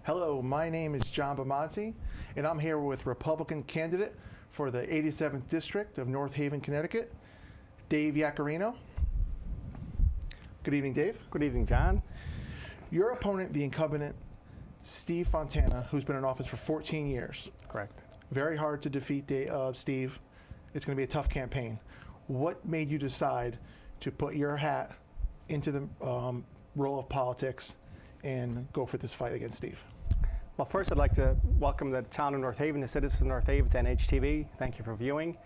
Hello, my name is John Bimonte, and I'm here with Republican candidate for the 87th District of North Haven, Connecticut, Dave Yaccarino. Good evening, Dave. Good evening, John. Your opponent, the incumbent, Steve Fontana, who's been in office for 14 years. Correct. Very hard to defeat Steve. It's going to be a tough campaign. What made you decide to put your hat into the role of politics and go for this fight against Steve? Well, first I'd like to welcome the town of North Haven, the citizens of North Haven to NHTV. Thank you for viewing.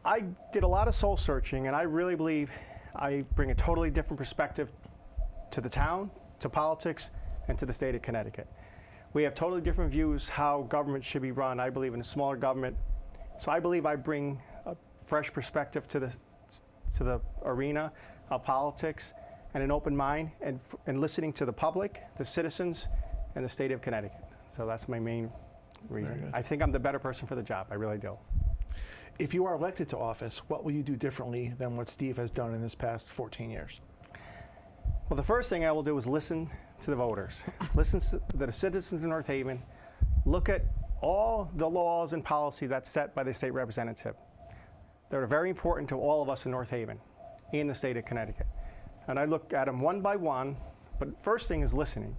I did a lot of soul searching, and I really believe I bring a totally different perspective to the town, to politics, and to the state of Connecticut. We have totally different views how government should be run. I believe in a smaller government. So I believe I bring a fresh perspective to the arena of politics and an open mind and listening to the public, the citizens, and the state of Connecticut. So that's my main reason. I think I'm the better person for the job. I really do. If you are elected to office, what will you do differently than what Steve has done in his past 14 years? Well, the first thing I will do is listen to the voters, listen to the citizens of North Haven, look at all the laws and policy that's set by the state representative. They're very important to all of us in North Haven, in the state of Connecticut. And I look at them one by one, but first thing is listening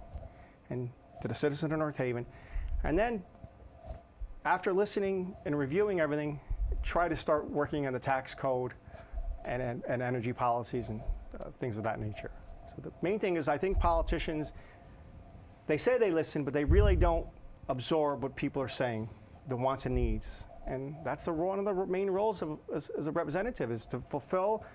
and to the citizens of North Haven. And then after listening and reviewing everything, try to start working on the tax code and energy policies and things of that nature. So the main thing is I think politicians, they say they listen, but they really don't absorb what people are saying, the wants and needs. And that's one of the main roles as a representative, is to fulfill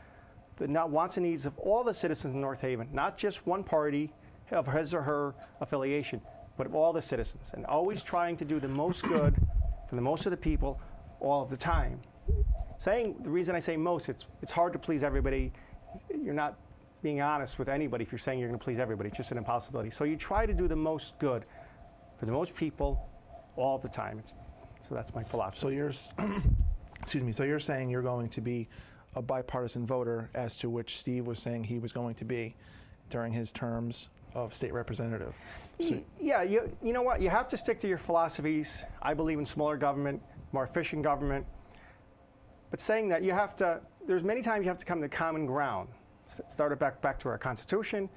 the wants and needs of all the citizens in North Haven, not just one party of his or her affiliation, but of all the citizens, and always trying to do the most good for the most of the people all of the time. The reason I say most, it's hard to please everybody. You're not being honest with anybody if you're saying you're going to please everybody. It's just an impossibility. So you try to do the most good for the most people all the time. So that's my philosophy. So you're, so you're saying you're going to be a bipartisan voter, as to which Steve was saying he was going to be during his terms of state representative. So yeah, you know what? You have to stick to your philosophies. I believe in smaller government, more efficient government. But saying that, there's many times you have to come to common ground. Start it back to our Constitution,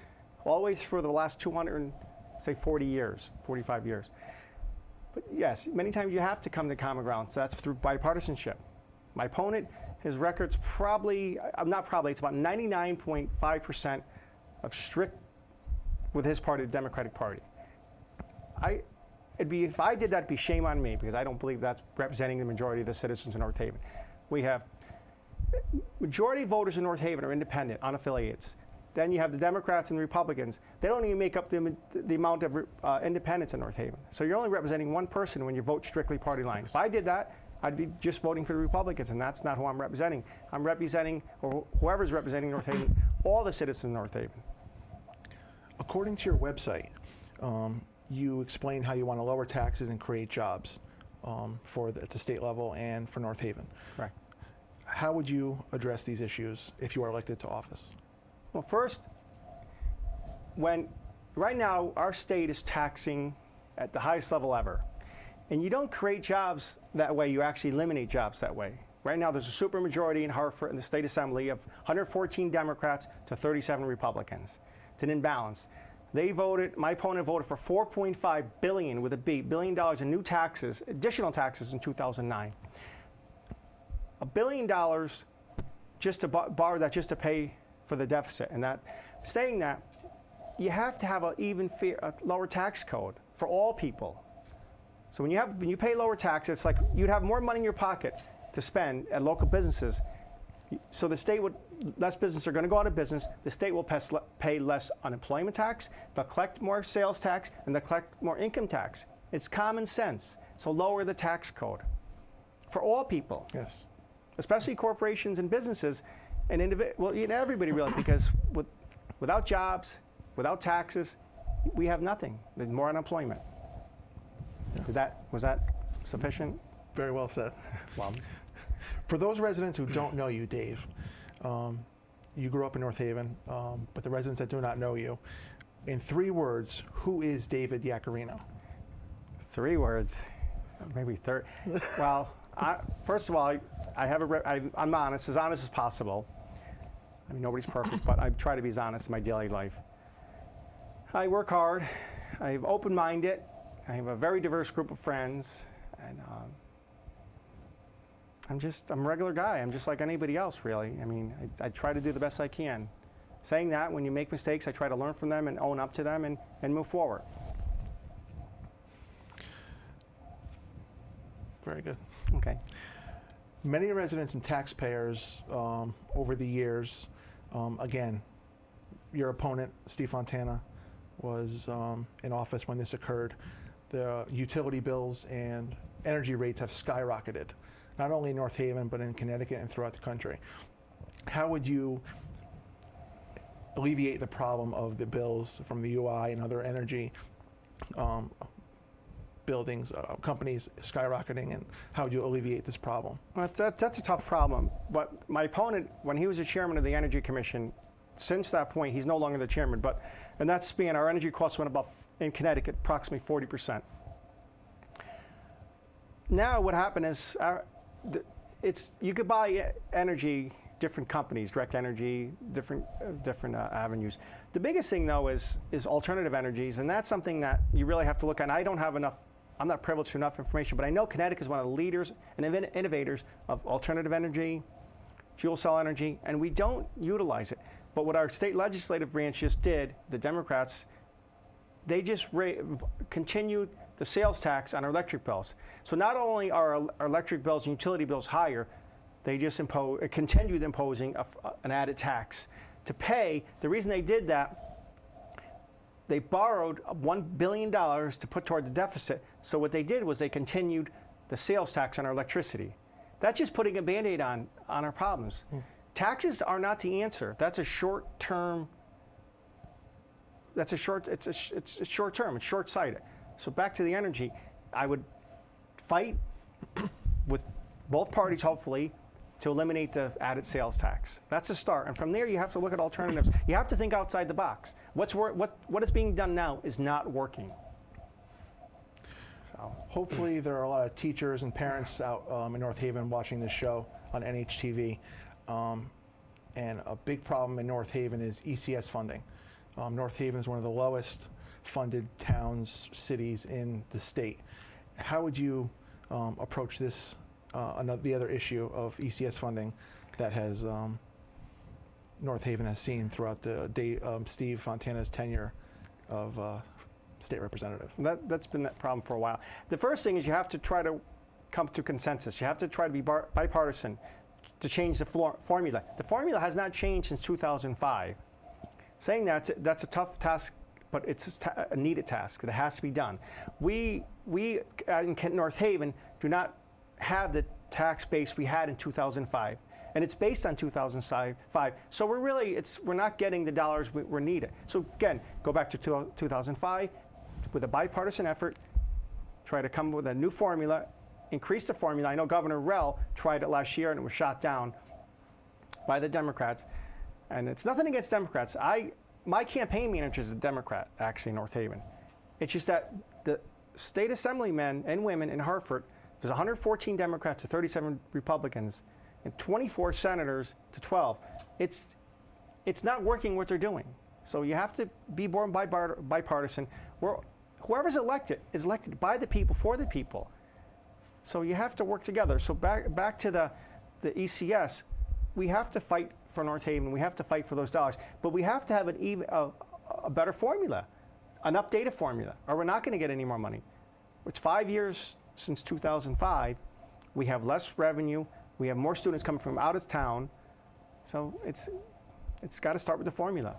always for the last 40 years, 45 years. But yes, many times you have to come to common ground. So that's through bipartisanship. My opponent, his record's it's about 99.5% of strict with his party, the Democratic Party. If I did that, it'd be shame on me, because I don't believe that's representing the majority of the citizens in North Haven. We have majority of voters in North Haven are independent, unaffiliates. Then you have the Democrats and the Republicans. They don't even make up the amount of independents in North Haven. So you're only representing one person when you vote strictly party line. If I did that, I'd be just voting for the Republicans, and that's not who I'm representing. I'm representing, or whoever's representing North Haven, all the citizens of North Haven. According to your website, you explain how you want to lower taxes and create jobs at the state level and for North Haven. Right. How would you address these issues if you are elected to office? Well, first, right now our state is taxing at the highest level ever. And you don't create jobs that way, you actually eliminate jobs that way. Right now there's a supermajority in Hartford in the state assembly of 114 Democrats to 37 Republicans. It's an imbalance. My opponent voted for $4.5 billion with a B, $billion in new taxes, additional taxes in 2009. $1 billion just to borrow that just to pay for the deficit. And saying that, you have to have a lower tax code for all people. So when you pay lower taxes, it's like you'd have more money in your pocket to spend at local businesses. So the state less businesses are going to go out of business. The state will pay less unemployment tax. They'll collect more sales tax, and they'll collect more income tax. It's common sense. So lower the tax code for all people. Yes. Especially corporations and businesses, and everybody really, because without jobs, without taxes, we have nothing. There's more unemployment. Yes. Was that sufficient? Very well said. Well, for those residents who don't know you, Dave, you grew up in North Haven, but the residents that do not know you, In 3 words, who is David Yaccarino? 3 words, maybe third. Well, first of all, I'm honest as possible. I mean, nobody's perfect, but I try to be as honest in my daily life. I work hard. I'm open-minded. I have a very diverse group of friends, and I'm a regular guy. I'm just like anybody else, really. I mean, I try to do the best I can. Saying that, when you make mistakes, I try to learn from them and own up to them and move forward. Very good. Okay. Many residents and taxpayers over the years, again, your opponent, Steve Fontana, was in office when this occurred. The utility bills and energy rates have skyrocketed, not only in North Haven, but in Connecticut and throughout the country. How would you alleviate the problem of the bills from the UI and other energy buildings, companies skyrocketing, and how would you alleviate this problem? Well, that's a tough problem. But my opponent, when he was the chairman of the Energy Commission, since that point, he's no longer the chairman, and that's being our energy costs went up in Connecticut approximately 40%. Now what happened is you could buy energy, different companies, direct energy, different avenues. The biggest thing though is alternative energies, and that's something that you really have to look at. And I don't have enough, I'm not privileged to enough information, but I know Connecticut is one of the leaders and innovators of alternative energy, fuel cell energy, and we don't utilize it. But what our state legislative branch just did, the Democrats, they just continued the sales tax on our electric bills. So not only are our electric bills and utility bills higher, they just continued imposing an added tax to pay. The reason they did that, they borrowed $1 billion to put toward the deficit. So what they did was they continued the sales tax on our electricity. That's just putting a Band-Aid on our problems. Taxes are not the answer. That's a short-term. It's short-term. It's short-sighted. So back to the energy, I would fight with both parties, hopefully, to eliminate the added sales tax. That's a start. And from there, you have to look at alternatives. You have to think outside the box. What is being done now is not working. So hopefully there are a lot of teachers and parents out in North Haven watching this show on NHTV. And a big problem in North Haven is ECS funding. North Haven is one of the lowest funded towns, cities in the state. How would you approach this, the other issue of ECS funding that has North Haven has seen throughout Steve Fontana's tenure of state representative? That's been that problem for a while. The first thing is you have to try to come to consensus. You have to try to be bipartisan to change the formula. The formula has not changed since 2005. Saying that's a tough task, but it's a needed task that has to be done. We in North Haven do not have the tax base we had in 2005, and it's based on 2005. So we're not getting the dollars we're needed. So again, go back to 2005 with a bipartisan effort, try to come up with a new formula, increase the formula. I know Governor Rell tried it last year and it was shot down by the Democrats. And it's nothing against Democrats. My campaign manager is a Democrat, actually, in North Haven. It's just that the state assemblymen and women in Hartford, there's 114 Democrats to 37 Republicans, and 24 senators to 12. It's not working what they're doing. So you have to be born bipartisan. Whoever's elected is elected by the people, for the people. So you have to work together. So back to the ECS, we have to fight for North Haven. We have to fight for those dollars. But we have to have a better formula, an updated formula, or we're not going to get any more money. It's 5 years since 2005. We have less revenue. We have more students coming from out of town. So it's got to start with the formula.